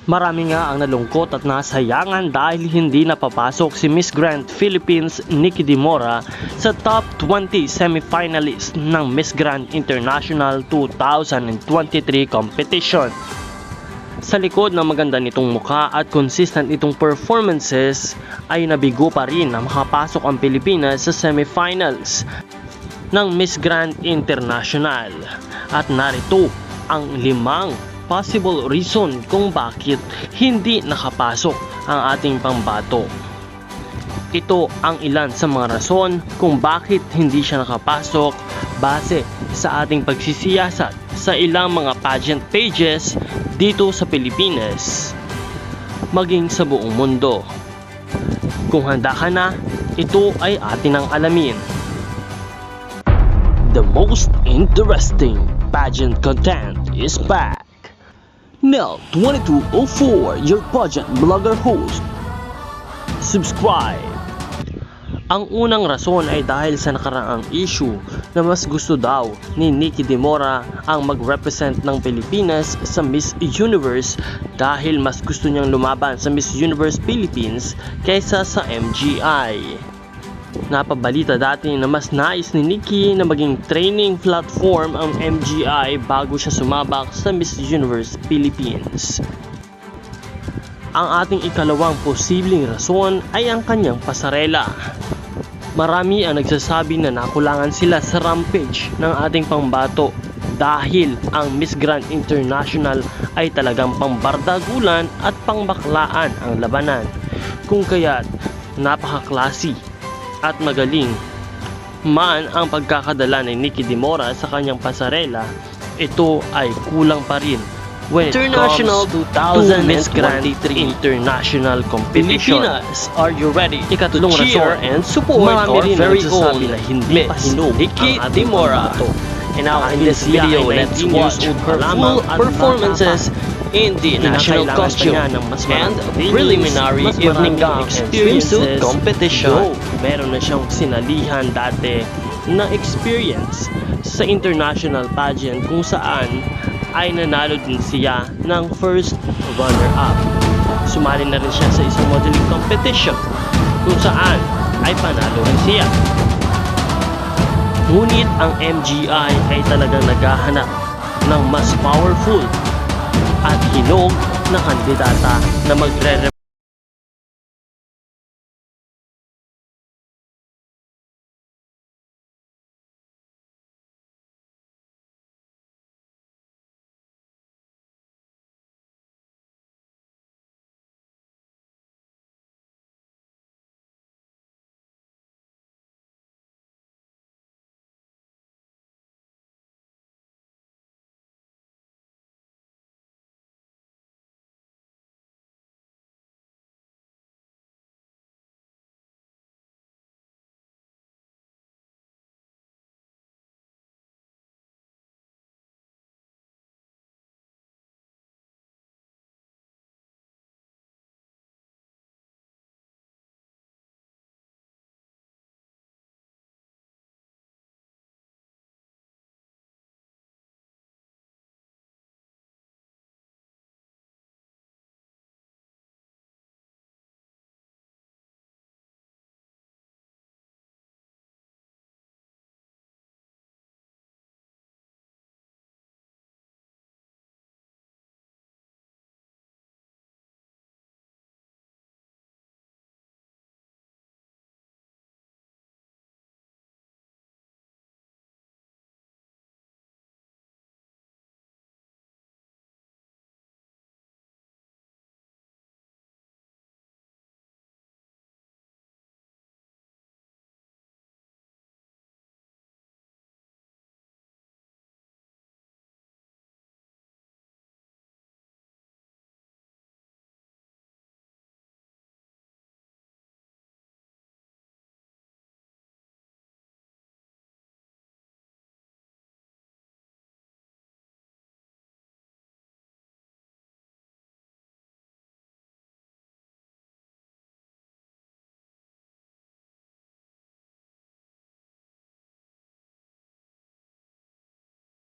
Marami nga ang nalungkot at nasayangan dahil hindi napapasok si Miss Grand Philippines Nikki Dimora sa top 20 semifinalist ng Miss Grand International 2023 competition. Sa likod ng maganda nitong mukha at consistent itong performances ay nabigo pa rin na makapasok ang Pilipinas sa semifinals ng Miss Grand International. At narito ang 5 possible reason kung bakit hindi nakapasok ang ating pambato. Ito ang ilan sa mga rason kung bakit hindi siya nakapasok base sa ating pagsisiyasat sa ilang mga pageant pages dito sa Pilipinas, maging sa buong mundo. Kung handa ka na, ito ay atin ang alamin. The most interesting pageant content is back. Now 2204, your pageant blogger host. Subscribe! Ang unang rason ay dahil sa nakaraang issue na mas gusto daw ni Nikki Dimora ang mag-represent ng Pilipinas sa Miss Universe dahil mas gusto niyang lumaban sa Miss Universe Philippines kaysa sa MGI. Napabalita dati na mas nais ni Nikki na maging training platform ang MGI bago siya sumabak sa Miss Universe Philippines. Ang ating ikalawang posibleng rason ay ang kanyang pasarela. Marami ang nagsasabi na nakulangan sila sa rampage ng ating pambato dahil ang Miss Grand International ay talagang pambardagulan at pangbaklaan ang labanan. Kung kaya't napaka-classy at magaling man ang pagkakadala ni Nikki Dimora sa kanyang pasarela, ito ay kulang pa rin when it International comes to Miss Grand International Competition. Pilipinas, are you ready Ikatlong to cheer rason, and support marami our rin very nagsasabi own na hindi pa Miss hinog Nikki ang ating Dimora? pambato. And now in Dahil this siya video, ay let's 19 watch years old her pa lamang full at performances in the national Kinakailangan costume pa niya ng mas and maraming trainings, preliminary mas evening maraming gown and experiences. swimsuit competition. Though, meron na siyang sinalihan dati na experience sa international pageant kung saan ay nanalo din siya ng first runner-up. Sumali na rin siya sa isang modeling competition kung saan ay panalo rin siya. Ngunit ang MGI ay talagang naghahanap ng mas powerful at hinog na kandidata na